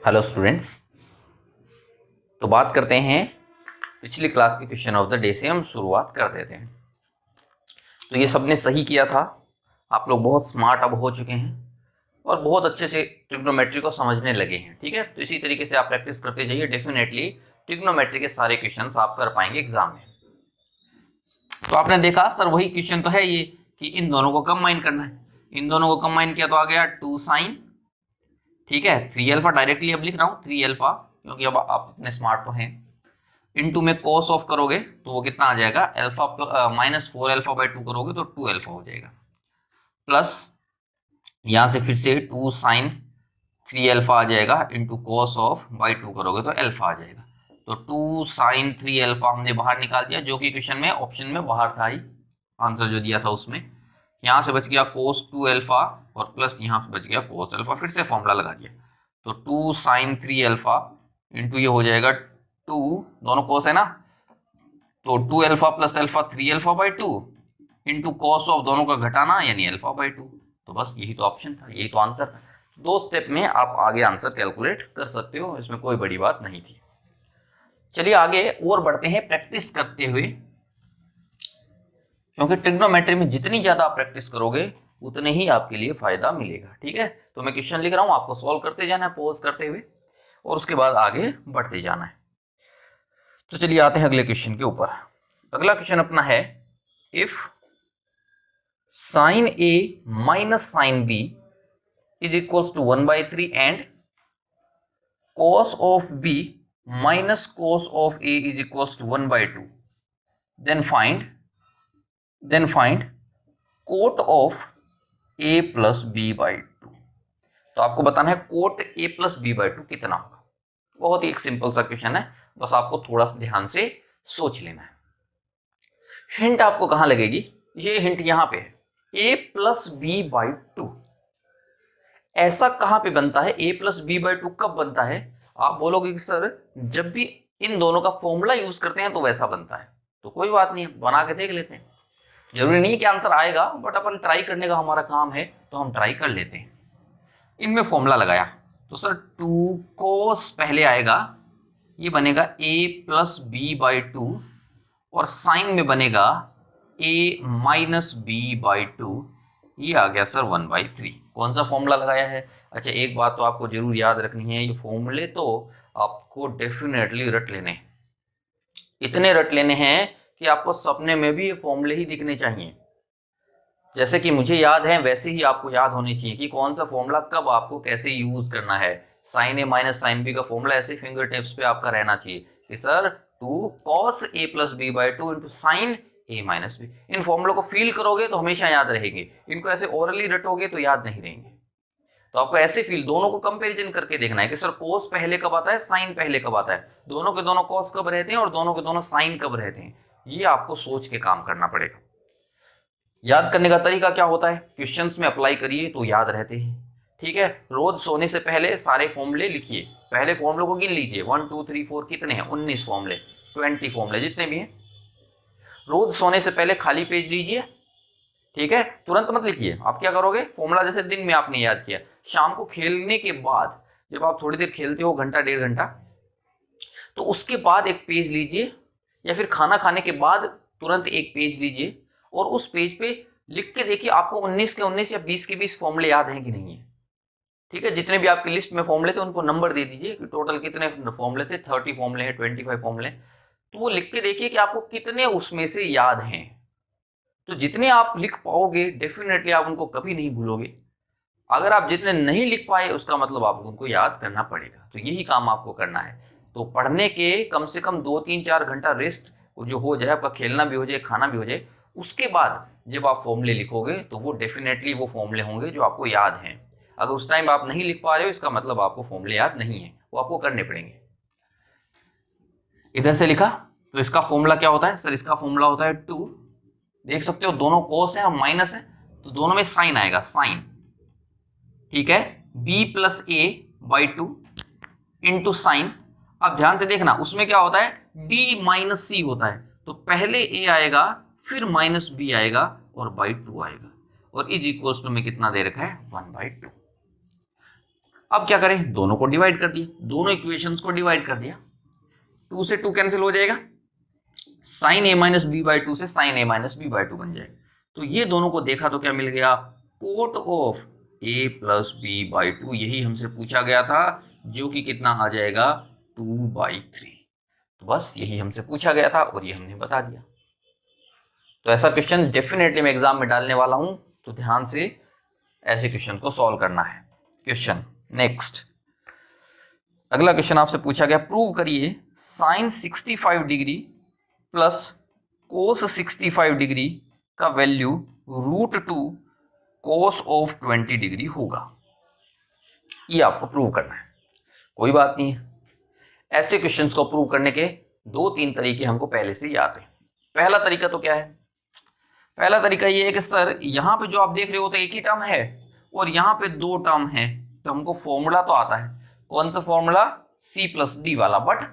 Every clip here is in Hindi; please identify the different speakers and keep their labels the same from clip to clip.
Speaker 1: Hello students. तो बात करते हैं पिछली क्लास के क्वेश्चन ऑफ द डे से हम शुरुआत कर देते हैं। तो ये सबने सही किया था, आप लोग बहुत स्मार्ट अब हो चुके हैं और बहुत अच्छे से ट्रिग्नोमेट्री को समझने लगे हैं। ठीक है, तो इसी तरीके से आप प्रैक्टिस करते जाइए, डेफिनेटली ट्रिग्नोमेट्री के सारे क्वेश्चंस आप कर पाएंगे एग्जाम में। तो आपने देखा सर वही क्वेश्चन तो है ये कि इन दोनों को कंबाइन करना है। इन दोनों को कंबाइन किया तो आ गया 2 sin, ठीक है, 3 अल्फा। डायरेक्टली अब लिख रहा हूँ 3 अल्फा क्योंकि अब आप इतने स्मार्ट तो हैं। इनटू में कॉस ऑफ करोगे तो वो कितना आ जाएगा, अल्फा माइनस 4 अल्फा बाई 2 करोगे तो 2 अल्फा हो जाएगा। प्लस यहां से फिर से 2 साइन 3 अल्फा आ जाएगा इंटू कॉस ऑफ बाई 2 करोगे तो अल्फा आ जाएगा। तो 2 साइन 3 अल्फा हमने बाहर निकाल दिया, जो कि क्वेश्चन में ऑप्शन में बाहर था ही, आंसर जो दिया था उसमें। यहां से बच गया कोस 2 अल्फा और प्लस यहां से बच गया कोस अल्फा। फिर से फॉर्मूला लगा दिया तो 2 साइन 3 अल्फा इंटू ये हो जाएगा 2, दोनों कोस है ना, तो 2 alpha plus alpha 3 alpha by 2 into cos of दोनों का घटाना यानी अल्फा बाई 2। तो बस यही तो ऑप्शन था, यही तो आंसर था। 2 स्टेप में आप आगे आंसर कैलकुलेट कर सकते हो, इसमें कोई बड़ी बात नहीं थी। चलिए आगे और बढ़ते हैं प्रैक्टिस करते हुए, क्योंकि ट्रिग्नोमेट्री में जितनी ज्यादा आप प्रैक्टिस करोगे उतने ही आपके लिए फायदा मिलेगा। ठीक है, तो मैं क्वेश्चन लिख रहा हूं, आपको सॉल्व करते जाना है पॉज करते हुए और उसके बाद आगे बढ़ते जाना है। तो चलिए आते हैं अगले क्वेश्चन के ऊपर। अगला क्वेश्चन अपना है, if sin A minus sin B is equals to 1 by 3 and cos of B minus cos of A is equals to 1 by 2, then find cot of A plus B by 2। तो आपको बताना है coat A plus B by 2 कितना होगा। बहुत ही एक सिंपल सा क्वेश्चन है, बस आपको थोड़ा सा ध्यान से सोच लेना है। हिंट आपको कहां लगेगी, ये हिंट यहां पे है, A plus B by 2। ऐसा कहां पे बनता है, A प्लस बी बाई 2 कब बनता है? आप बोलोगे कि सर जब भी इन दोनों का फॉर्मूला यूज करते हैं तो वैसा बनता है। तो कोई बात नहीं, बना के देख लेते हैं। जरूरी नहीं है कि आंसर आएगा, बट अपन ट्राई करने का हमारा काम है तो हम ट्राई कर लेते हैं। इनमें फॉर्मूला लगाया तो सर 2 कोस पहले आएगा, ये बनेगा A प्लस बी बाई 2 और साइन में बनेगा A माइनस बी बाई 2, ये आ गया सर 1 बाई 3। कौन सा फॉर्मूला लगाया है? अच्छा एक बात तो आपको जरूर याद रखनी है, ये फॉर्मूले तो आपको डेफिनेटली रट लेने हैं, इतने रट लेने हैं कि आपको सपने में भी ये फॉर्मूले ही दिखने चाहिए। जैसे कि मुझे याद है वैसे ही आपको याद होनी चाहिए कि कौन सा फॉर्मूला कब आपको कैसे यूज करना है। Sine A minus sine B का फॉर्मूला ऐसे फिंगर टिप्स पे आपका रहना चाहिए कि sir 2 cos a plus B by 2 into sine A minus B. इन फॉर्मूलों को फील करोगे तो हमेशा याद रहेंगे, इनको ऐसे ओरली रटोगे तो याद नहीं रहेंगे। तो आपको ऐसे फील, दोनों को कंपैरिजन करके देखना है कि सर cos पहले कब आता है, साइन पहले कब आता है, दोनों के दोनों cos कब रहते हैं और दोनों के दोनों साइन कब रहते हैं। ये आपको सोच के काम करना पड़ेगा। याद करने का तरीका क्या होता है, क्वेश्चंस में अप्लाई करिए तो याद रहते हैं। ठीक है, रोज सोने से पहले सारे फॉर्मूले लिखिए, पहले फॉर्मूले को गिन लीजिए 1 2 3 4 कितने हैं, 19 फॉर्मूले, 20 फॉर्मूले जितने भी हैं। रोज सोने से पहले खाली पेज लीजिए, ठीक है, तुरंत मत लिखिए। आप क्या करोगे, फॉर्मूला जैसे दिन में आपने याद किया, शाम को खेलने के बाद जब आप थोड़ी देर खेलते हो, घंटा डेढ़ घंटा, तो उसके बाद एक पेज लीजिए, या फिर खाना खाने के बाद तुरंत एक पेज लीजिए और उस पेज पे लिख के देखिए आपको 19 के 19 या 20 के 20 फॉर्मूले याद हैं कि नहीं है। ठीक है, जितने भी आपकी लिस्ट में फॉर्मूले थे उनको नंबर दे दीजिए कि टोटल कितने फॉर्मूले थे, 30 फॉर्मूले हैं, 25 फॉर्मूले, तो वो लिख के देखिए कि आपको कितने उसमें से याद हैं। तो जितने आप लिख पाओगे डेफिनेटली आप उनको कभी नहीं भूलोगे। अगर आप जितने नहीं लिख पाए उसका मतलब आपको उनको याद करना पड़ेगा, तो यही काम आपको करना है। तो पढ़ने के कम से कम 2 3 4 घंटा रेस्ट जो हो जाए, आपका खेलना भी हो जाए, खाना भी हो जाए, उसके बाद जब आप फॉर्मूले लिखोगे तो वो डेफिनेटली वो फॉर्मूले होंगे जो आपको याद हैं। अगर उस टाइम आप नहीं लिख पा रहे हो इसका मतलब आपको फॉर्मूले याद नहीं है, वो आपको करने पड़ेंगे। इधर से लिखा तो इसका फॉर्मूला क्या होता है सर, इसका फॉर्मूला होता है 2, देख सकते हो दोनों कोस है और माइनस है तो दोनों में साइन आएगा, साइन, ठीक है, b plus A by 2 into sign. अब ध्यान से देखना उसमें क्या होता है, b माइनस सी होता है, तो पहले a आएगा फिर माइनस b आएगा और बाई 2 आएगा, और इज इक्वल्स टू में कितना दे रखा है 1 बाई 2। अब क्या करें, दोनों को डिवाइड कर दिया, दोनों इक्वेशंस को डिवाइड कर दिया, 2 से 2 कैंसिल हो जाएगा, sine A minus B by 2 से sine A minus B by 2 बन जाएगा। तो ये दोनों को देखा तो क्या मिल गया, cot of A plus B by 2, यही हमसे पूछा गया था, जो कि कितना आ जाएगा 2/3। तो बस यही हमसे पूछा गया था और ये हमने बता दिया। तो ऐसा क्वेश्चन डेफिनेटली मैं एग्जाम में डालने वाला हूं, तो ध्यान से ऐसे क्वेश्चन को सॉल्व करना है। क्वेश्चन नेक्स्ट, अगला क्वेश्चन आपसे पूछा गया, प्रूव करिए sine 65 degree plus cos 65 degree का वैल्यू √2 कोस ऑफ 20 डिग्री होगा। ये आपको प्रूव करना है, कोई बात नहीं है। ऐसे क्वेश्चंस को प्रूव करने के 2-3 तरीके हमको पहले से याद है। पहला तरीका तो क्या है, पहला तरीका ये है कि सर यहाँ पे जो आप देख रहे हो तो एक ही टर्म है और यहाँ पे 2 टर्म है, तो हमको फॉर्मूला तो आता है, कौन सा फॉर्मूला, C+D वाला, बट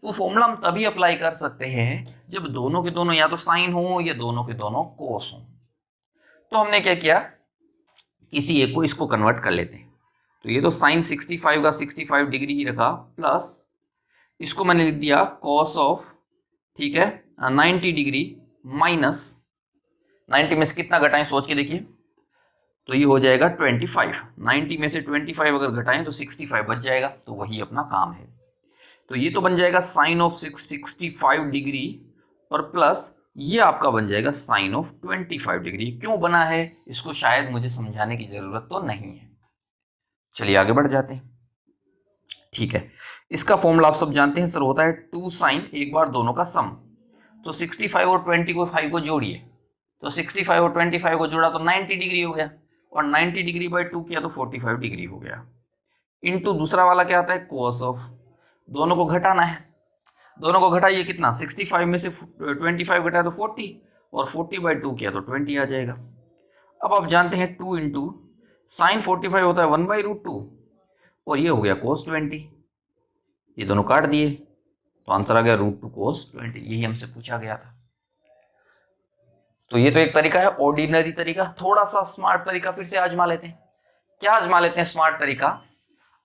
Speaker 1: वो फॉर्मूला हम तभी अप्लाई कर सकते हैं जब दोनों के दोनों या तो साइन हो या दोनों के दोनों कोस हो। तो हमने क्या किया, किसी एक को इसको कन्वर्ट कर लेते हैं। तो ये तो साइन 65 का 65 डिग्री ही रखा, प्लस इसको मैंने लिख दिया कॉस ऑफ, ठीक है, 90 डिग्री माइनस 90 में से कितना घटाएं सोच के देखिए, तो ये हो जाएगा 25, 90 में से 25 अगर घटाएं तो 65 बच जाएगा, तो वही अपना काम है। तो ये तो बन जाएगा साइन ऑफ 65 डिग्री और प्लस ये आपका बन जाएगा साइन ऑफ 25 डिग्री। क्यों बना है इसको शायद मुझे समझाने की जरूरत तो नहीं है। चलिए आगे बढ़ जाते हैं। ठीक है, इसका फॉर्मूला आप सब जानते हैं सर, होता है 2 साइन एक बार दोनों का सम। तो 65 और 25 को जोड़िए, तो 65 और 25 को जोड़ा तो 90 डिग्री हो गया, और 90 डिग्री बाई 2 किया तो 45 डिग्री हो गया। इनटू दूसरा वाला क्या आता है, कोस ऑफ, दोनों को घटाना है, दोनों को घटाइए, कितना, 65 में से 25 घटाया तो 40, और 40/2 किया तो 20 आ जाएगा। अब आप जानते हैं 2 इंटू साइन 45 होता है 1/√2 और ये हो गया कोस 20, ये दोनों काट दिए तो आंसर आ गया √2 कोस 20, यही हमसे पूछा गया था। तो ये तो एक तरीका है, ऑर्डिनरी तरीका। थोड़ा सा स्मार्ट तरीका फिर से आजमा लेते हैं। क्या आजमा लेते हैं स्मार्ट तरीका,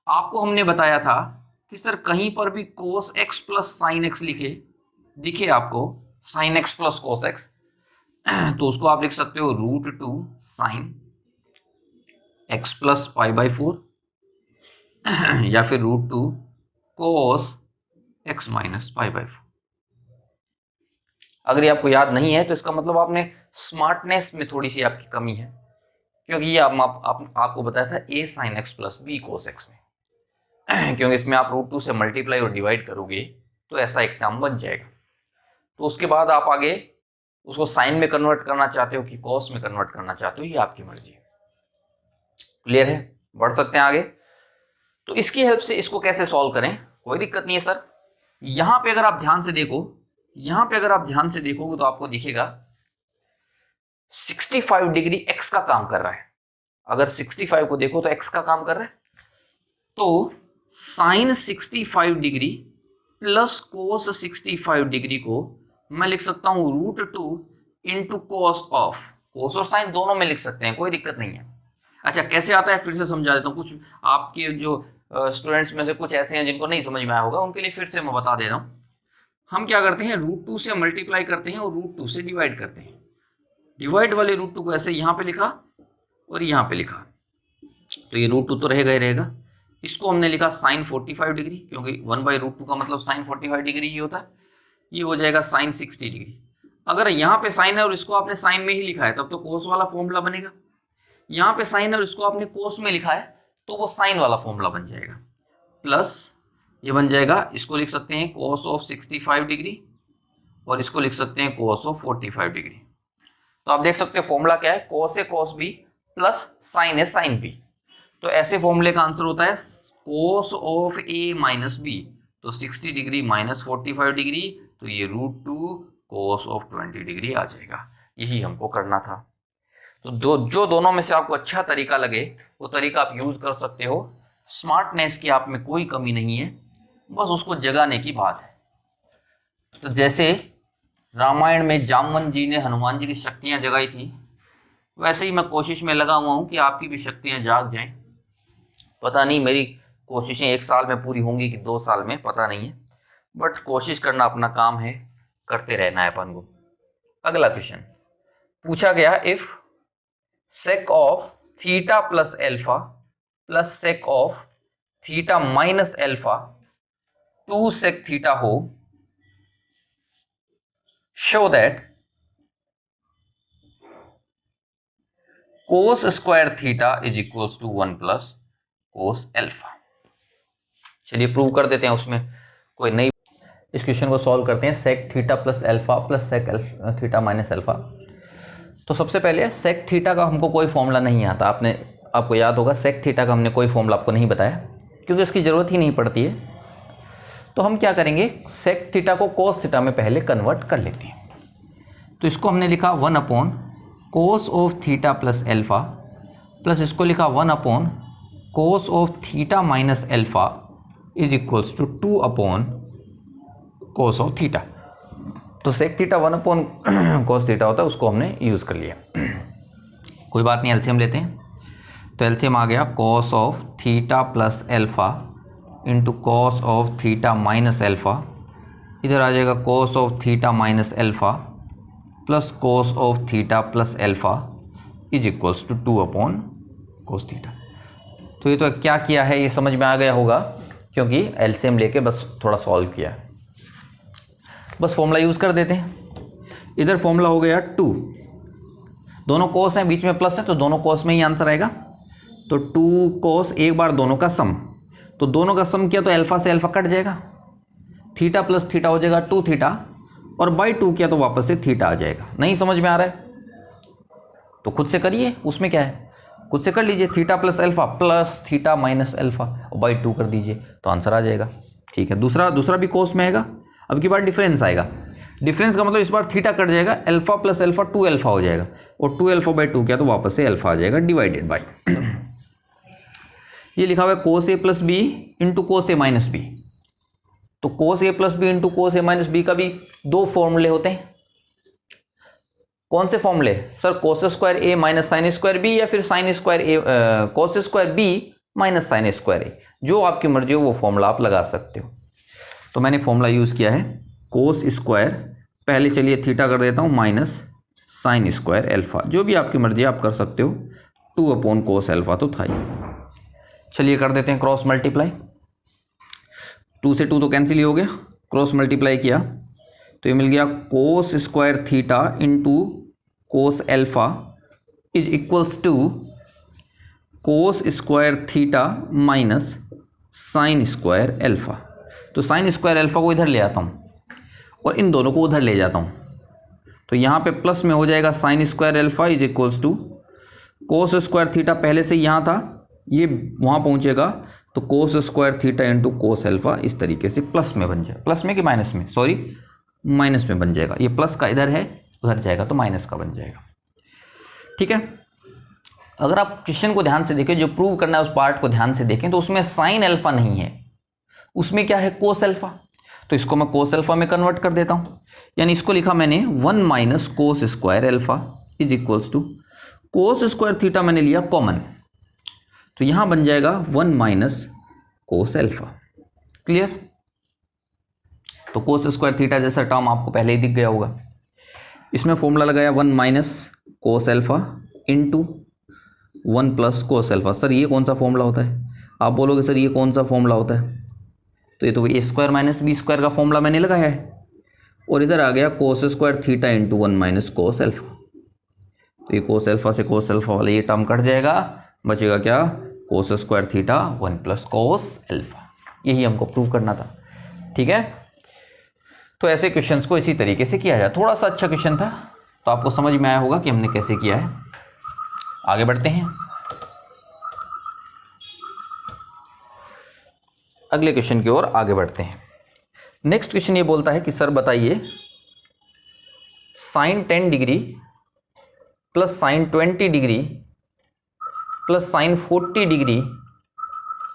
Speaker 1: आपको हमने बताया था कि सर कहीं पर भी cos x plus sine x लिखे दिखे आपको, sine x plus cos x, तो उसको आप लिख सकते हो √2 साइन x प्लस π/4 या फिर √2 कोस x माइनस π/4। अगर ये आपको याद नहीं है तो इसका मतलब आपने स्मार्टनेस में थोड़ी सी आपकी कमी है, क्योंकि ये आपको बताया था a sine x plus b cos x में, क्योंकि इसमें आप √2 से मल्टीप्लाई और डिवाइड करोगे तो ऐसा एक टर्म बन जाएगा। तो उसके बाद आप आगे उसको साइन में कन्वर्ट करना चाहते हो कि कॉस में कन्वर्ट करना चाहते हो, ये आपकी मर्जी है। क्लियर है, बढ़ सकते हैं आगे। तो इसकी हेल्प से इसको कैसे सॉल्व करें, कोई दिक्कत नहीं है सर। यहां पे अगर आप ध्यान से देखो, यहां पे अगर आप ध्यान से देखोगे तो आपको दिखेगा 65 डिग्री x का काम कर रहा है। अगर 65 को देखो तो x का काम कर रहा है, तो sine 65 degree plus cos 65 degree को मैं लिख सकता हूं √2 इंटू कोस ऑफ, कोस और साइन दोनों में लिख सकते हैं, कोई दिक्कत नहीं है। अच्छा कैसे आता है फिर से समझा देता हूँ, कुछ आपके जो स्टूडेंट्स में से कुछ ऐसे हैं जिनको नहीं समझ में आया होगा, उनके लिए फिर से मैं बता दे रहा हूँ। हम क्या करते हैं, √2 से मल्टीप्लाई करते हैं और √2 से डिवाइड करते हैं। डिवाइड वाले √2 को ऐसे यहाँ पे लिखा और यहाँ पे लिखा, तो ये √2 तो रहेगा ही रहेगा। इसको हमने लिखा साइन 45 डिग्री, क्योंकि 1/√2 का मतलब साइन 45 डिग्री ही होता है, ये हो जाएगा साइन 60 डिग्री। अगर यहाँ पे साइन है और इसको आपने साइन में ही लिखा है तब तो कोस वाला फॉर्मूला बनेगा, यहाँ पे साइन है और इसको आपने कोस में लिखा है तो वो साइन वाला फॉर्मूला बन जाएगा। प्लस ये बन जाएगा, इसको लिख सकते हैं कोस ऑफ 65 डिग्री और इसको लिख सकते हैं कोस ऑफ 45 डिग्री। तो आप देख सकते हैं फॉर्मूला क्या है, कोस है कोस बी प्लस साइन है साइन बी। तो ऐसे फॉर्मूले का आंसर होता है cos of A minus B, तो 60 डिग्री माइनस 45 डिग्री, तो ये √2 कोस ऑफ 20 डिग्री आ जाएगा। यही हमको करना था। तो जो दोनों में से आपको अच्छा तरीका लगे वो तरीका आप यूज कर सकते हो। स्मार्टनेस की आप में कोई कमी नहीं है, बस उसको जगाने की बात है। तो जैसे रामायण में जामवंत जी ने हनुमान जी की शक्तियां जगाई थी, वैसे ही मैं कोशिश में लगा हुआ हूं कि आपकी भी शक्तियां जाग जाएं। पता नहीं मेरी कोशिशें 1 साल में पूरी होंगी कि 2 साल में, पता नहीं है, बट कोशिश करना अपना काम है, करते रहना है अपन को। अगला क्वेश्चन पूछा गया, if sec of theta plus alpha plus sec of theta minus alpha 2 sec theta हो, show that cos square theta is equals to 1 plus cos alpha. चलिए प्रूव कर देते हैं, उसमें कोई नई। इस क्वेश्चन को सॉल्व करते हैं, sec theta plus alpha plus sec theta minus alpha. तो सबसे पहले sec थीटा का हमको कोई फॉर्मूला नहीं आता, आपको याद होगा sec थीटा का हमने कोई फॉर्मूला आपको नहीं बताया क्योंकि उसकी ज़रूरत ही नहीं पड़ती है। तो हम क्या करेंगे, sec थीटा को cos थीटा में पहले कन्वर्ट कर लेते हैं। तो इसको हमने लिखा 1 upon cos of theta plus alpha plus इसको लिखा 1 upon cos of theta minus alpha is equals to 2 upon cos of theta. तो sec theta 1 upon cos theta होता है, उसको हमने यूज़ कर लिया। कोई बात नहीं, एलसीएम लेते हैं। तो एलसीएम आ गया cos of theta plus alpha into cos of theta minus alpha, इधर आ जाएगा cos of theta minus alpha plus cos of theta plus alpha is equals to 2 upon cos theta. तो ये तो क्या किया है ये समझ में आ गया होगा, क्योंकि एलसीएम लेके बस थोड़ा सॉल्व किया है। बस फॉर्मूला यूज़ कर देते हैं। इधर फॉर्मूला हो गया 2, दोनों कोस हैं, बीच में प्लस है तो दोनों कोस में ही आंसर आएगा। तो 2 कोस, एक बार दोनों का सम, तो दोनों का सम किया तो अल्फा से अल्फा कट जाएगा, थीटा प्लस थीटा हो जाएगा 2 थीटा, और बाई 2 किया तो वापस से थीटा आ जाएगा। नहीं समझ में आ रहा है तो खुद से करिए, उसमें क्या है, खुद से कर लीजिए। Theta plus alpha plus theta minus alpha और बाई 2 कर दीजिए तो आंसर आ जाएगा। ठीक है, दूसरा भी कोस में आएगा। अब की बार डिफरेंस आएगा, डिफरेंस का मतलब इस बार थीटा कट जाएगा, अल्फा प्लस अल्फा 2 अल्फा हो जाएगा, और 2 अल्फा बाई 2 किया तो वापस से अल्फा आ जाएगा डिवाइडेड बाई ये लिखा हुआ है cos A plus B into cos A minus B. तो cos A plus B into cos A minus B का भी 2 फॉर्मूले होते हैं। कौन से फॉर्मूले sir, cos square A minus sine square B, या फिर sine square A cos square B minus sine square A, जो आपकी मर्जी हो वो फॉर्मूला आप लगा सकते हो। तो मैंने फॉर्मूला यूज़ किया है कोस स्क्वायर, पहले चलिए थीटा कर देता हूँ, माइनस साइन स्क्वायर एल्फा, जो भी आपकी मर्जी आप कर सकते हो, 2 अपॉन कोस एल्फा तो था ही। चलिए कर देते हैं क्रॉस मल्टीप्लाई, 2 से 2 तो कैंसिल ही हो गया, क्रॉस मल्टीप्लाई किया तो ये मिल गया cos square theta into cos alpha is equals to cos square theta minus sine square alpha. तो साइन स्क्वायर एल्फा को इधर ले आता हूँ और इन दोनों को उधर ले जाता हूँ, तो यहाँ पे प्लस में हो जाएगा sine square alpha is equals to cos square theta, पहले से यहाँ था, ये वहाँ पहुँचेगा तो cos square theta into cos alpha इस तरीके से प्लस में बन जाएगा, प्लस में कि माइनस में, सॉरी माइनस में बन जाएगा। ये प्लस का इधर है, उधर जाएगा तो माइनस का बन जाएगा। ठीक है, अगर आप क्वेश्चन को ध्यान से देखें, जो प्रूव करना है उस पार्ट को ध्यान से देखें, तो उसमें साइन एल्फा नहीं है, उसमें क्या है कोस एल्फा। तो इसको मैं कोस एल्फा में कन्वर्ट कर देता हूँ, यानी इसको लिखा मैंने 1 minus cos square alpha is equals to cos square theta मैंने लिया कॉमन, तो यहाँ बन जाएगा 1 माइनस कोस एल्फा। क्लियर? तो कोस स्क्वायर थीटा जैसा टर्म आपको पहले ही दिख गया होगा। इसमें फॉर्मूला लगाया 1 माइनस कोस alpha into 1 plus cos alpha. Sir ये कौन सा फॉर्मूला होता है? आप बोलोगे सर ये कौन सा फॉर्मूला होता है? तो ये तो ए स्क्वायर माइनस बी स्क्वायर का फॉर्मूला मैंने लगाया है, और इधर आ गया cos square theta into 1 minus कोस एल्फा। तो ये कोस एल्फा से कोस एल्फा वाला ये टर्म कट जाएगा, बचेगा क्या, कोस square theta 1 plus cos alpha. यही हमको प्रूव करना था। ठीक है, तो ऐसे क्वेश्चंस को इसी तरीके से किया जाए। थोड़ा सा अच्छा क्वेश्चन था, तो आपको समझ में आया होगा कि हमने कैसे किया है। आगे बढ़ते हैं, अगले क्वेश्चन की ओर आगे बढ़ते हैं। नेक्स्ट क्वेश्चन ये बोलता है कि सर बताइए sine 10 degree plus sine 20 degree plus sine 40 degree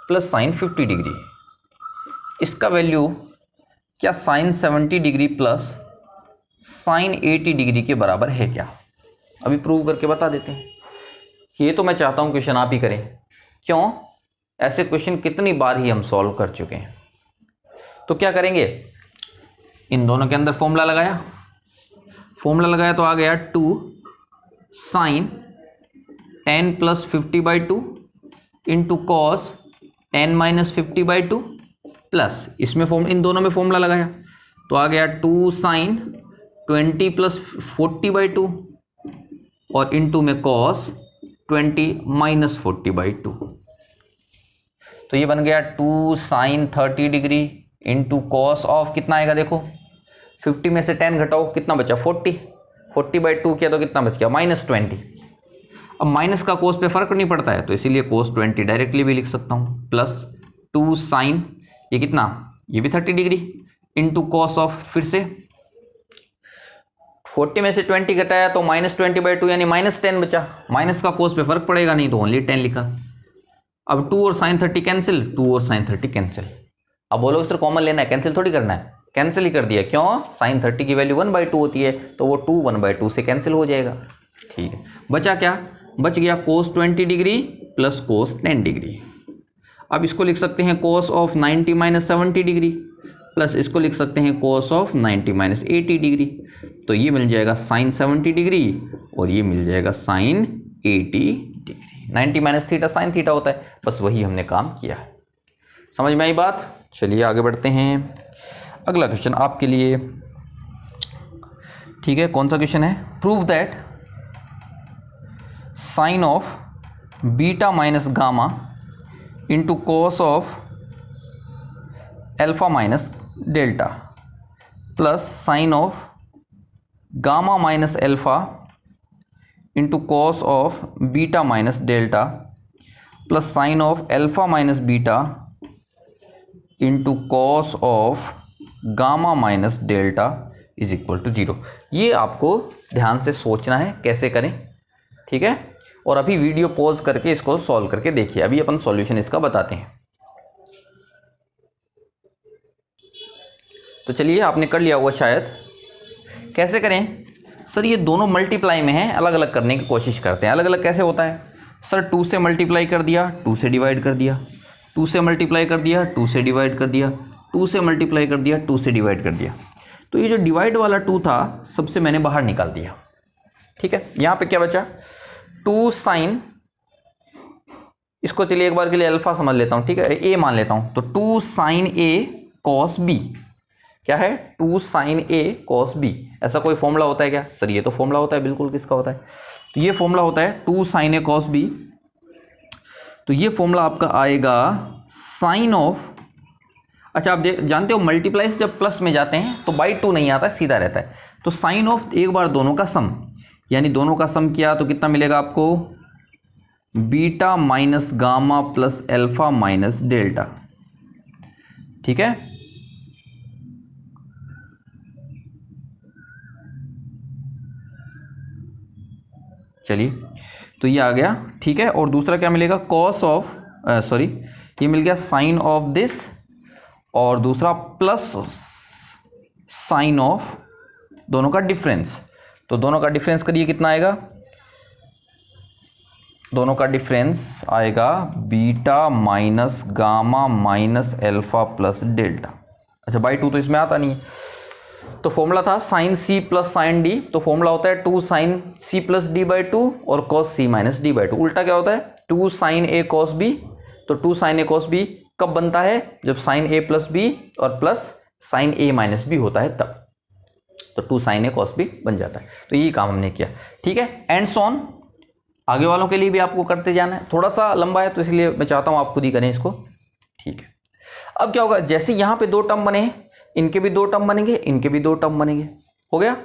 Speaker 1: plus sine 50 degree, इसका वैल्यू क्या sine 70 degree plus sine 80 degree के बराबर है क्या? अभी प्रूव करके बता देते हैं। ये तो मैं चाहता हूं क्वेश्चन आप ही करें। क्यों? ऐसे क्वेश्चन कितनी बार ही हम सॉल्व कर चुके हैं। तो क्या करेंगे, इन दोनों के अंदर फॉर्मूला लगाया तो आ गया 2 sin 10 + 50/2 इंटू कॉस 10 - 50/2 प्लस इसमें इन दोनों में फॉर्मूला लगाया तो आ गया 2 sin 20 + 40/2 और इंटू में cos 20 - 40/2। तो ये बन गया 2 sin 30 degree into cos of कितना आएगा, देखो 50 में से 10 घटाओ कितना बचा 40/2 किया तो कितना बच गया -20। अब माइनस का कोस पे फर्क नहीं पड़ता है तो इसीलिए cos 20 डायरेक्टली भी लिख सकता हूँ प्लस 2 sin ये कितना, ये भी 30 डिग्री इंटू कॉस ऑफ फिर से 40 में से 20 घटाया तो -20/2 यानी -10 बचा। माइनस का कोस पे फर्क पड़ेगा नहीं तो ओनली 10 लिखा। अब 2 और sin 30 कैंसिल, 2 और sin 30 कैंसिल। अब बोलो सर कॉमन लेना है, कैंसिल थोड़ी करना है, कैंसिल ही कर दिया। क्यों, sin 30 की वैल्यू 1/2 होती है तो वो 2 1/2 से कैंसिल हो जाएगा। ठीक है, बचा क्या, बच गया cos 20 degree plus cos 10 degree. अब इसको लिख सकते हैं cos ऑफ 90 - 70 डिग्री प्लस इसको लिख सकते हैं cos ऑफ 90 - 80 डिग्री। तो ये मिल जाएगा sin 70 डिग्री और ये मिल जाएगा sin 80 degree. 90 - theta sin theta होता है, बस वही हमने काम किया है। समझ में आई बात। चलिए आगे बढ़ते हैं। अगला क्वेश्चन आपके लिए, ठीक है, कौन सा क्वेश्चन है, prove that sine of beta minus gamma into cos of alpha minus delta plus sine of gamma minus alpha into cos of beta minus delta plus sine of alpha minus beta into cos of gamma minus delta is equal to 0। ये आपको ध्यान से सोचना है कैसे करें, ठीक है। और अभी वीडियो पॉज करके इसको सॉल्व करके देखिए, अभी अपन सॉल्यूशन इसका बताते हैं। तो चलिए, आपने कर लिया हुआ शायद, कैसे करें सर, ये दोनों मल्टीप्लाई में हैं, अलग अलग करने की कोशिश करते हैं। अलग अलग कैसे होता है सर, 2 से मल्टीप्लाई कर दिया, 2 से डिवाइड कर दिया, 2 से मल्टीप्लाई कर दिया, 2 से डिवाइड कर दिया, 2 से मल्टीप्लाई कर दिया, 2 से डिवाइड कर दिया। तो ये जो डिवाइड वाला 2 था सबसे मैंने बाहर निकाल दिया, ठीक है। यहाँ पे क्या बचा 2 साइन, इसको चलिए एक बार के लिए अल्फा समझ लेता हूँ, ठीक है, ए मान लेता हूँ। तो 2 साइन ए कॉस बी, क्या है 2 साइन ए कॉस बी। ऐसा कोई फॉर्मूला होता है क्या सर, ये तो फॉर्मूला होता है बिल्कुल, किसका होता है, तो ये फॉर्मूला होता है 2 साइन ए कॉस बी। तो ये फॉर्मूला आपका आएगा साइन ऑफ, अच्छा आप जानते हो मल्टीप्लाई से जब प्लस में जाते हैं तो बाई 2 नहीं आता है, सीधा रहता है। तो साइन ऑफ एक बार दोनों का सम, यानी दोनों का सम किया तो कितना मिलेगा आपको, beta minus gamma plus alpha minus delta, ठीक है। चलिए, तो ये आ गया, ठीक है। और दूसरा क्या मिलेगा, कॉस ऑफ सॉरी, ये मिल गया साइन ऑफ दिस, और दूसरा प्लस साइन ऑफ दोनों का डिफरेंस। तो दोनों का डिफरेंस करिए, कितना आएगा, दोनों का डिफरेंस आएगा beta minus gamma minus alpha plus delta. अच्छा बाई 2 तो इसमें आता नहीं है, तो फॉर्मूला था sine C plus sine D, तो फॉर्मूला होता है 2 sine C plus D by 2 और cos C minus D by 2। उल्टा क्या होता है 2 साइन ए कॉस बी, तो 2 साइन ए कॉस बी कब बनता है, जब साइन ए प्लस बी और plus sign A minus B होता है तब, तो 2 साइन ए कॉस बी बन जाता है। तो यही काम हमने किया, ठीक है। एंड सॉन आगे वालों के लिए भी आपको करते जाना है, थोड़ा सा लंबा है तो इसलिए मैं चाहता हूं आप खुद ही करें इसको, ठीक है। अब क्या होगा, जैसे यहां पे 2 टर्म बने हैं, इनके भी 2 टर्म बनेंगे, इनके भी 2 टर्म बनेंगे, हो गया।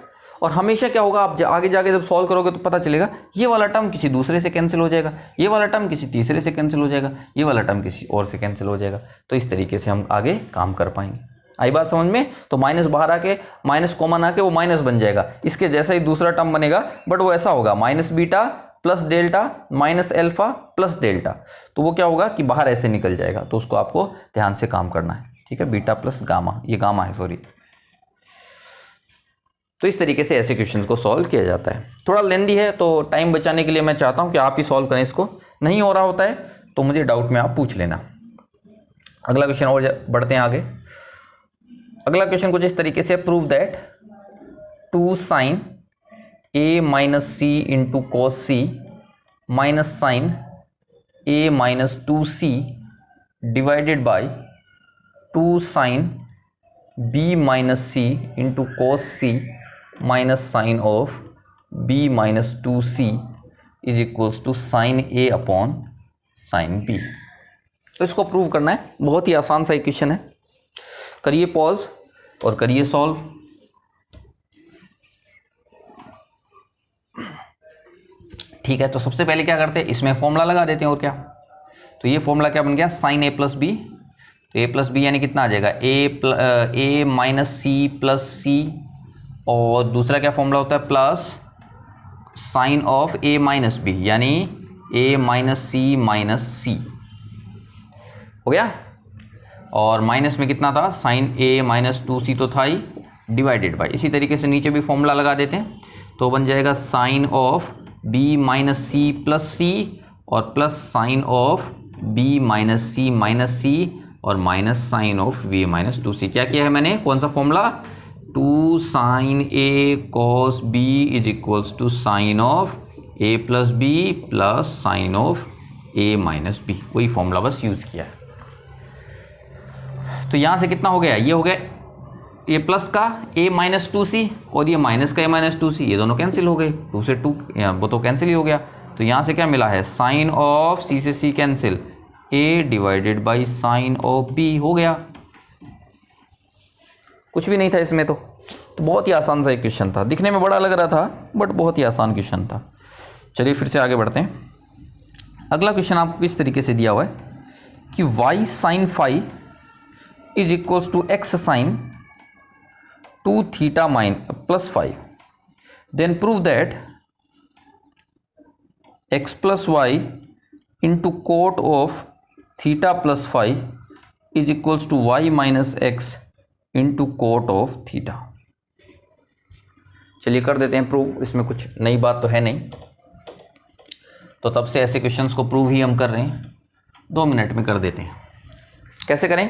Speaker 1: और हमेशा क्या होगा, आप आगे जाके जब सॉल्व करोगे तो पता चलेगा ये वाला टर्म किसी दूसरे से कैंसिल हो जाएगा, ये वाला टर्म किसी तीसरे से कैंसिल हो जाएगा, ये वाला टर्म किसी और से कैंसिल हो जाएगा। तो इस तरीके से हम आगे काम कर पाएंगे। आई बात समझ में। तो माइनस बाहर आके माइनस कॉमन आके वो माइनस बन जाएगा, इसके जैसा ही दूसरा टर्म बनेगा, बट वो ऐसा होगा minus beta plus delta minus alpha plus delta. तो वो क्या होगा कि बाहर ऐसे निकल जाएगा, तो उसको आपको ध्यान से काम करना है, ठीक है। बीटा प्लस गामा, ये गामा है सॉरी। तो इस तरीके से ऐसे क्वेश्चंस को सॉल्व किया जाता है। थोड़ा लेंदी है तो टाइम बचाने के लिए मैं चाहता हूं कि आप ही सॉल्व करें इसको, नहीं हो रहा होता है तो मुझे डाउट में आप पूछ लेना। अगला क्वेश्चन और बढ़ते हैं आगे। अगला क्वेश्चन कुछ इस तरीके से, prove that 2 sin a minus C into cos C minus sine a minus 2c divided by 2 sin b minus C into cos C minus sine of b minus 2c is equals to sine a upon sine b। तो इसको प्रूव करना है, बहुत ही आसान सा इक्वेशन है। करिए पॉज और करिए सॉल्व। ठीक है, तो सबसे पहले क्या करते हैं, इसमें फॉर्मूला लगा देते हैं और क्या। तो ये फॉर्मूला क्या बन गया, साइन a प्लस बी। तो a प्लस बी यानी कितना आ जाएगा, a minus C plus C, और दूसरा क्या फॉर्मूला होता है, plus sine of a minus B यानी a माइनस सी हो गया। और माइनस में कितना था, साइन a माइनस 2c तो था ही, डिवाइडेड बाई, इसी तरीके से नीचे भी फॉर्मूला लगा देते हैं। तो बन जाएगा sine of b minus C plus C और plus sine of b minus C और minus sine of v minus 2c। क्या किया है मैंने, कौन सा formula, 2 sine a cos b is equals to sine of a plus B plus sine of a minus B, वही फॉर्मूला बस यूज किया है। तो यहाँ से कितना हो गया, ये हो गया ये प्लस का a माइनस 2c और ये माइनस का a माइनस 2c, ये दोनों कैंसिल हो गए, 2 से 2 वो तो कैंसिल ही हो गया। तो यहाँ से क्या मिला है, साइन ऑफ c से c cancel, a divided by sine of b हो गया। कुछ भी नहीं था इसमें। तो बहुत ही आसान सा एक क्वेश्चन था, दिखने में बड़ा लग रहा था बट बहुत ही आसान क्वेश्चन था। चलिए फिर से आगे बढ़ते हैं। अगला क्वेश्चन आपको इस तरीके से दिया हुआ है कि y sine phi is equals to x sine 2 theta माइन plus 5, then prove that x plus y into cot of theta plus 5 is equals to y minus x into cot of theta. चलिए कर देते हैं प्रूव, इसमें कुछ नई बात तो है नहीं। तो तब से ऐसे क्वेश्चंस को प्रूव ही हम कर रहे हैं, 2 मिनट में कर देते हैं। कैसे करें,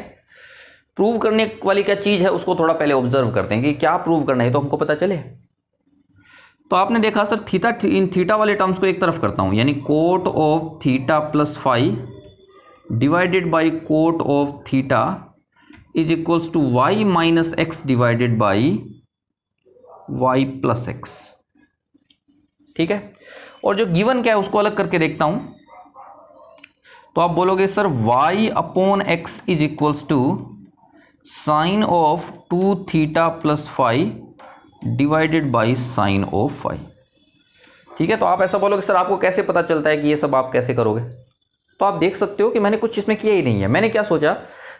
Speaker 1: प्रूव करने वाली क्या चीज़ है उसको थोड़ा पहले ऑब्जर्व करते हैं कि क्या प्रूव करना है तो हमको पता चले। तो आपने देखा सर थीटा, इन थीटा वाले टर्म्स को एक तरफ करता हूँ, यानी cot of theta plus 5 divided by cot of theta is equals to y minus x divided by y plus x. ठीक है, और जो गिवन क्या है उसको अलग करके देखता हूं। तो आप बोलोगे sir y upon x is equals to sine of 2 theta plus 5 divided by sine of 5। ठीक है, तो आप ऐसा बोलोगे सर आपको कैसे पता चलता है कि ये सब आप कैसे करोगे। तो आप देख सकते हो कि मैंने कुछ इसमें किया ही नहीं है। मैंने क्या सोचा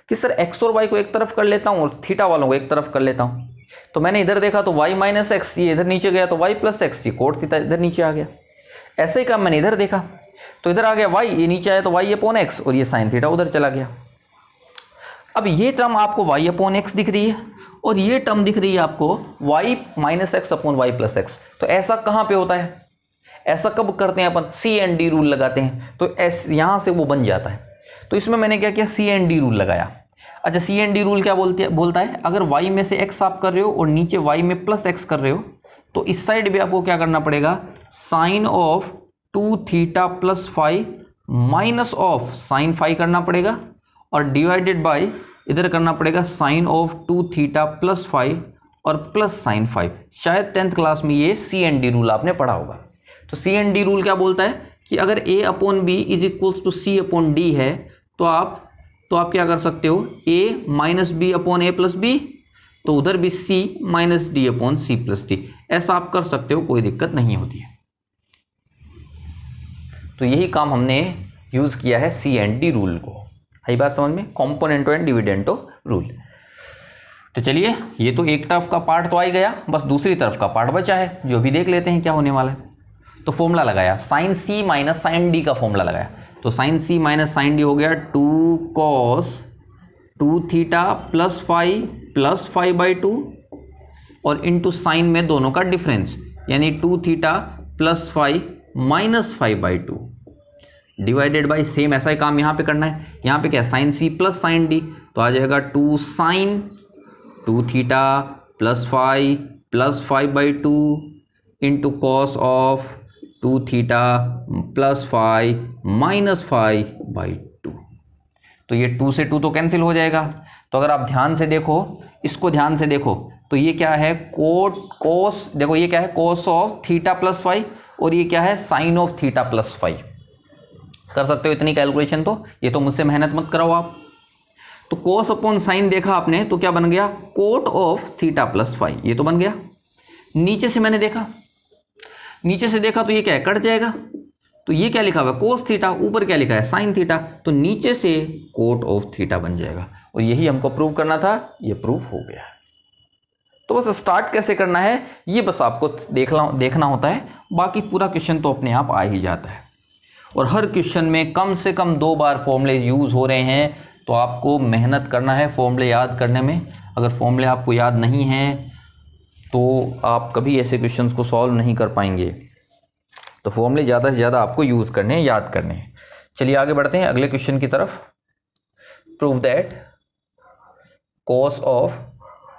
Speaker 1: कि सर x और y को एक तरफ कर लेता हूं और थीटा वालों को एक तरफ कर लेता हूं। तो मैंने इधर देखा तो y माइनस एक्स ये इधर नीचे गया, तो y प्लस एक्स ये कोट थीटा इधर नीचे आ गया। ऐसे ही काम मैंने इधर देखा तो इधर आ गया y, ये नीचे आया तो y अपॉन एक्स और ये साइन थीटा उधर चला गया। अब ये टर्म आपको y अपॉन एक्स दिख रही है और ये टर्म दिख रही है आपको y minus x upon y plus x. तो ऐसा कहाँ पे होता है, ऐसा कब करते हैं अपन, सी एंड डी रूल लगाते हैं, तो यहाँ से वो बन जाता है। तो इसमें मैंने क्या किया, सी एंड डी रूल लगाया। अच्छा, सी एंड डी रूल क्या बोलता है, अगर y में से x आप कर रहे हो और नीचे y में प्लस x कर रहे हो तो इस साइड भी आपको क्या करना पड़ेगा, sine of 2 theta plus 5 minus of sine 5 करना पड़ेगा और डिवाइडेड बाय इधर करना पड़ेगा साइन ऑफ 2 थीटा प्लस 5 और प्लस साइन 5। शायद 10th क्लास में ये सी एंड डी रूल आपने पढ़ा होगा। तो सी एंड डी रूल क्या बोलता है कि अगर a upon B is equals to C upon D है तो आप क्या कर सकते हो, a minus B upon A plus B, तो उधर भी c minus D upon C plus D, ऐसा आप कर सकते हो, कोई दिक्कत नहीं होती है। तो यही काम हमने यूज किया है सी एंड डी रूल को। आई बात समझ में, कॉम्पोनेंटो एंड डिविडेंटो रूल। तो चलिए ये तो एक तरफ का पार्ट तो आ ही गया, बस दूसरी तरफ का पार्ट बचा है जो भी देख लेते हैं क्या होने वाला है। तो फॉर्मूला लगाया, साइन सी माइनस साइन डी का फॉर्मूला लगाया। तो साइन सी माइनस साइन डी हो गया 2 कॉस 2 थीटा प्लस 5 प्लस 5/2 और इंटू साइन में दोनों का डिफरेंस यानी 2 theta plus 5 minus 5/2 divided by same ऐसा ही काम यहाँ पे करना है। यहाँ पे क्या है sine C plus sine D, तो आ जाएगा 2 sine 2 theta plus 5/2 into cos of 2 theta plus 5 minus 5/2। तो ये 2 से 2 तो कैंसिल हो जाएगा। तो अगर आप ध्यान से देखो, इसको ध्यान से देखो, तो ये क्या है कोस, देखो ये क्या है कोस ऑफ थीटा प्लस 5 और ये क्या है साइन ऑफ थीटा प्लस 5। कर सकते हो इतनी कैलकुलेशन, तो ये तो मुझसे मेहनत मत कराओ आप। तो कोस अपॉन साइन देखा आपने तो क्या बन गया कोट ऑफ थीटा प्लस 5, ये तो बन गया। नीचे से मैंने देखा, नीचे से देखा तो ये क्या है कट जाएगा, तो ये क्या लिखा हुआ है कोस थीटा, ऊपर क्या लिखा है साइन थीटा, तो नीचे से कोट ऑफ थीटा बन जाएगा। और यही हमको प्रूव करना था, ये प्रूव हो गया। तो बस स्टार्ट कैसे करना है ये बस आपको देखना होता है, बाकी पूरा क्वेश्चन तो अपने आप आ ही जाता है। और हर क्वेश्चन में कम से कम 2 बार फॉर्मूले यूज हो रहे हैं, तो आपको मेहनत करना है फॉर्मूले याद करने में। अगर फॉर्मूले आपको याद नहीं हैं तो आप कभी ऐसे क्वेश्चंस को सॉल्व नहीं कर पाएंगे। तो फॉर्मूले ज़्यादा से ज़्यादा आपको यूज़ करने हैं, याद करने हैं। चलिए आगे बढ़ते हैं अगले क्वेश्चन की तरफ। Prove that cos of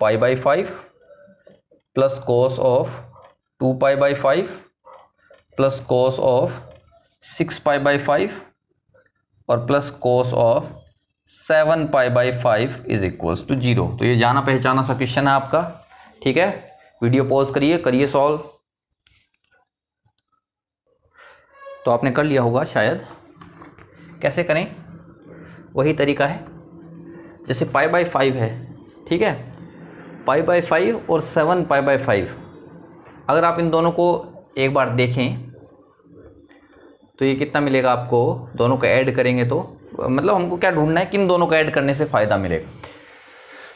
Speaker 1: π/5 plus cos of 2π/5 plus cos of 6π/5 और plus cos of 7π/5 is equals to 0। तो ये जाना पहचाना सा क्वेश्चन है आपका, ठीक है। वीडियो पॉज करिए सॉल्व। तो आपने कर लिया होगा शायद। कैसे करें, वही तरीका है जैसे π/5 है, ठीक है, π/5 और 7π/5। अगर आप इन दोनों को एक बार देखें तो ये कितना मिलेगा आपको, दोनों को ऐड करेंगे तो मतलब हमको क्या ढूंढना है, किन दोनों को ऐड करने से फ़ायदा मिलेगा।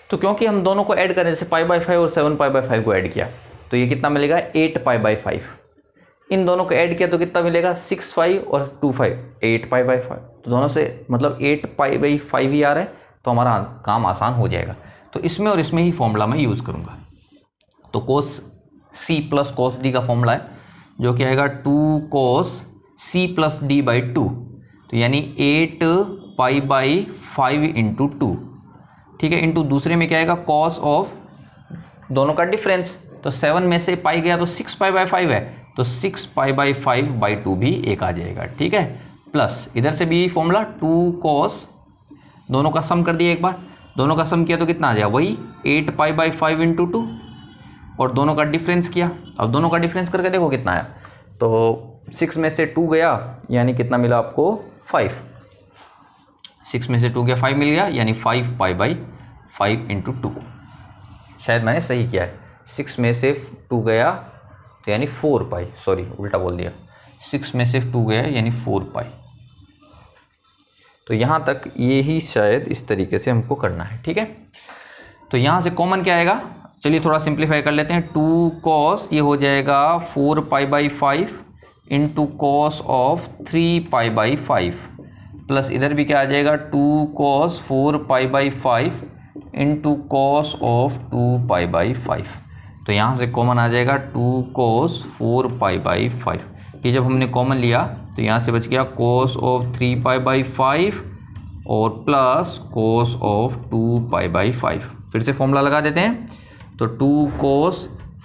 Speaker 1: तो क्योंकि हम दोनों को ऐड करें, जैसे π/5 और 7π/5 को ऐड किया तो ये कितना मिलेगा 8π/5। इन दोनों को ऐड किया तो कितना मिलेगा 6π और 2π 8π/5। तो दोनों से मतलब 8π/5 ही आ रहा है, तो हमारा काम आसान हो जाएगा। तो इसमें और इसमें ही फॉर्मूला मैं यूज़ करूँगा। तो cos c plus cos d का फॉर्मूला है जो कि आएगा 2 cos c प्लस d/2, तो यानी 8π/5 इंटू 2, ठीक है, इंटू दूसरे में क्या आएगा cos ऑफ दोनों का डिफरेंस, तो 7 में से पाई गया तो 6π/5 है, तो 6π/5/2 भी एक आ जाएगा, ठीक है। प्लस इधर से भी फॉर्मूला 2 cos, दोनों का सम कर दिया एक बार, दोनों का सम किया तो कितना आ जाएगा वही 8π/5 इंटू 2, और दोनों का डिफरेंस किया। अब दोनों का डिफरेंस करके देखो कितना आया, तो 6 में से 2 गया यानी कितना मिला आपको 5, 6 में से 2 गया 5 मिल गया, यानी 5π/5 इंटू 2। शायद मैंने सही किया है, 6 में से 2 गया तो यानी 4π, सॉरी उल्टा बोल दिया, 6 में से 2 गया यानी 4π। तो यहाँ तक ये ही शायद इस तरीके से हमको करना है, ठीक है। तो यहाँ से कॉमन क्या आएगा, चलिए थोड़ा सिंप्लीफाई कर लेते हैं। 2 cos ये हो जाएगा 4π/5 इंटू कॉस ऑफ 3π/5, प्लस इधर भी क्या आ जाएगा 2 cos 4π/5 इंटू कॉस ऑफ 2π/5। तो यहाँ से कॉमन आ जाएगा 2 cos 4π/5। ये जब हमने कॉमन लिया तो यहाँ से बच गया cos ऑफ 3π/5 और प्लस cos ऑफ 2π/5। फिर से फॉर्मूला लगा देते हैं, तो 2 cos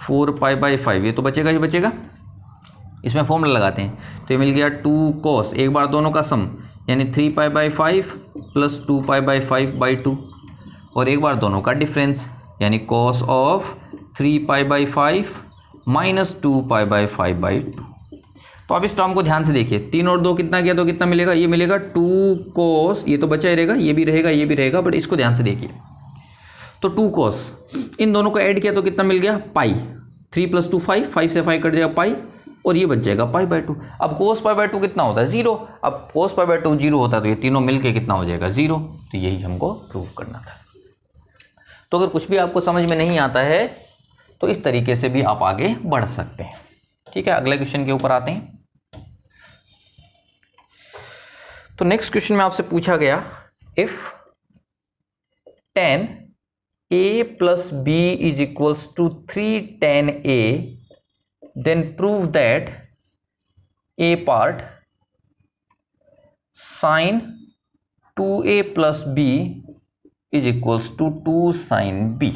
Speaker 1: 4π/5 ये तो बचेगा ही बचेगा, इसमें फॉर्मूला लगाते हैं तो ये मिल गया 2 cos, एक बार दोनों का सम यानी 3π/5 प्लस 2π/5/2, और एक बार दोनों का डिफरेंस यानी cos ऑफ 3π/5 माइनस 2π/5/2। तो आप इस टर्म को ध्यान से देखिए, 3 और 2 कितना किया तो कितना मिलेगा, ये मिलेगा 2 cos, ये तो बचा ही रहेगा, ये भी रहेगा ये भी रहेगा, बट इसको ध्यान से देखिए। तो 2 cos, इन दोनों को ऐड किया तो कितना मिल गया पाई, 3 + 2 5, 5 से 5 कट जाएगा पाई, और ये बच जाएगा π/2। अब cos π/2 कितना होता है 0, अब cos π/2 0 होता है तो ये तीनों मिलके कितना हो जाएगा 0। तो यही हमको प्रूव करना था। तो अगर कुछ भी आपको समझ में नहीं आता है तो इस तरीके से भी आप आगे बढ़ सकते हैं, ठीक है। अगले क्वेश्चन के ऊपर आते हैं। तो नेक्स्ट क्वेश्चन में आपसे पूछा गया, if tan a + b = 3 tan a, then prove that a part sine 2a plus B is equals to 2 sine B.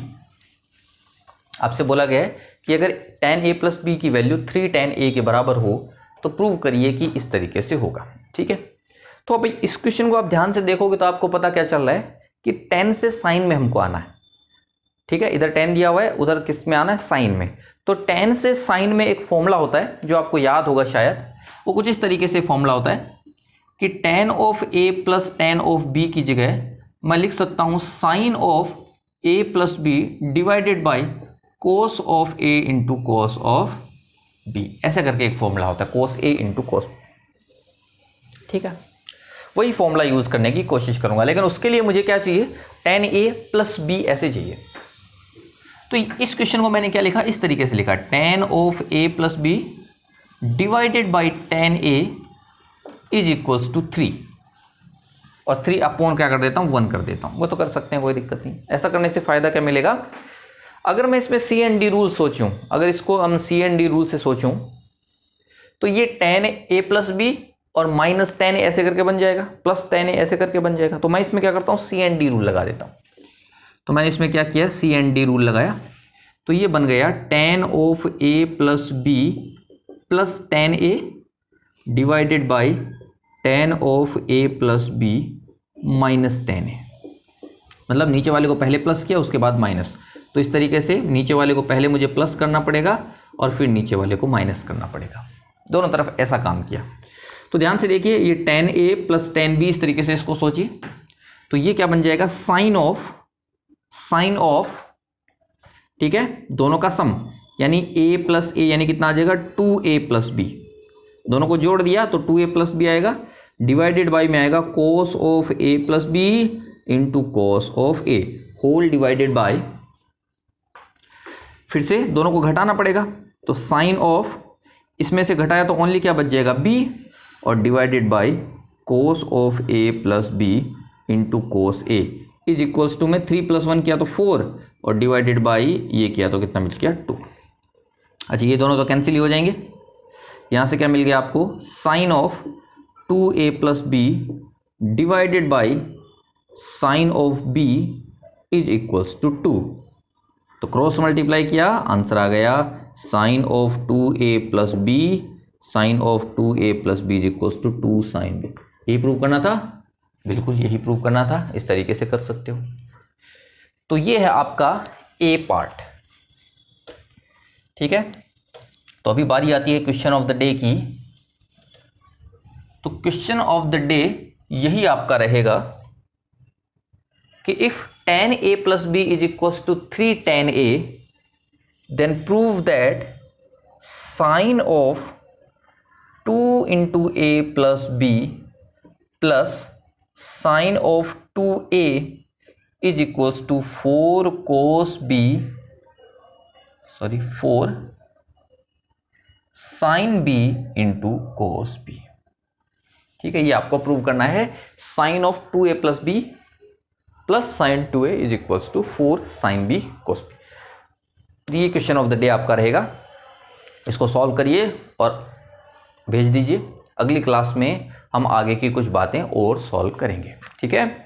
Speaker 1: आपसे बोला गया है कि अगर tan a प्लस बी की वैल्यू 3 tan a के बराबर हो तो प्रूव करिए कि इस तरीके से होगा। ठीक है, तो अब इस क्वेश्चन को आप ध्यान से देखोगे तो आपको पता क्या चल रहा है कि tan से साइन में हमको आना है। ठीक है, इधर tan दिया हुआ है, उधर किस में आना है, साइन में। तो tan से साइन में एक फॉर्मूला होता है जो आपको याद होगा शायद, वो कुछ इस तरीके से फॉर्मूला होता है कि tan of a plus tan of b की जगह मैं लिख सकता हूं sine of a plus B divided by cos of a into cos of b। ऐसा करके एक फॉर्मूला होता है, कोस a इंटू कोस। ठीक है, वही फॉर्मूला यूज करने की कोशिश करूंगा, लेकिन उसके लिए मुझे क्या चाहिए, tan a प्लस b ऐसे चाहिए। तो इस क्वेश्चन को मैंने क्या लिखा, इस तरीके से लिखा, tan of a plus B divided by tan a is equals to 3, और 3 अपॉन क्या कर देता हूं, 1 कर देता हूं। वो तो कर सकते हैं, कोई दिक्कत नहीं। ऐसा करने से फायदा क्या मिलेगा, अगर मैं इसमें सी एंड डी रूल सोचूं, अगर इसको हम सी एंड डी रूल से सोचूं तो ये tan a प्लस बी और माइनस tan a ऐसे करके बन जाएगा, प्लस tan a ऐसे करके बन जाएगा। तो मैं इसमें क्या करता हूं, सी एंड डी रूल लगा देता हूं। तो मैंने इसमें क्या किया, सी एंड डी रूल लगाया, तो ये बन गया tan of a plus B plus tan a divided by tan of a plus B minus tan a। मतलब नीचे वाले को पहले प्लस किया उसके बाद माइनस, तो इस तरीके से नीचे वाले को पहले मुझे प्लस करना पड़ेगा और फिर नीचे वाले को माइनस करना पड़ेगा, दोनों तरफ ऐसा काम किया। तो ध्यान से देखिए, ये tan a plus tan b, इस तरीके से इसको सोचिए, तो ये क्या बन जाएगा, साइन ऑफ, ठीक है, दोनों का सम, यानी a प्लस a यानी कितना आ जाएगा, 2a प्लस बी। दोनों को जोड़ दिया तो 2a प्लस बी आएगा, डिवाइडेड बाई में आएगा cos of a plus B into cos of a whole divided by, फिर से दोनों को घटाना पड़ेगा, तो साइन ऑफ, इसमें से घटाया तो ओनली क्या बच जाएगा, b, और divided by cos of a plus B into cos a is equals to में 3 + 1 किया तो 4, और डिवाइडेड बाई ये किया तो कितना मिल गया, 2। अच्छा, ये दोनों तो कैंसिल ही हो जाएंगे। यहाँ से क्या मिल गया आपको, sine of 2a plus B divided by sine of b is equals to 2। तो क्रॉस मल्टीप्लाई किया, आंसर आ गया sine of 2a plus B, sine of 2a plus B is equals to 2 sine b। यही प्रूव करना था, बिल्कुल यही प्रूव करना था, इस तरीके से कर सकते हो। तो ये है आपका ए पार्ट। ठीक है, तो अभी बारी आती है क्वेश्चन ऑफ द डे की। तो क्वेश्चन ऑफ द डे यही आपका रहेगा कि if tan a plus B is equals to 3 tan a, then prove that sine of 2 into a plus B plus sine of 2a is equals to 4 cos b, sorry 4 sine b into cos b। ठीक है, ये आपको प्रूव करना है, sine of 2a plus B plus sine 2a is equals to 4 sine b cos b। ये क्वेश्चन ऑफ द डे आपका रहेगा, इसको सॉल्व करिए और भेज दीजिए। अगली क्लास में हम आगे की कुछ बातें और सॉल्व करेंगे। ठीक है।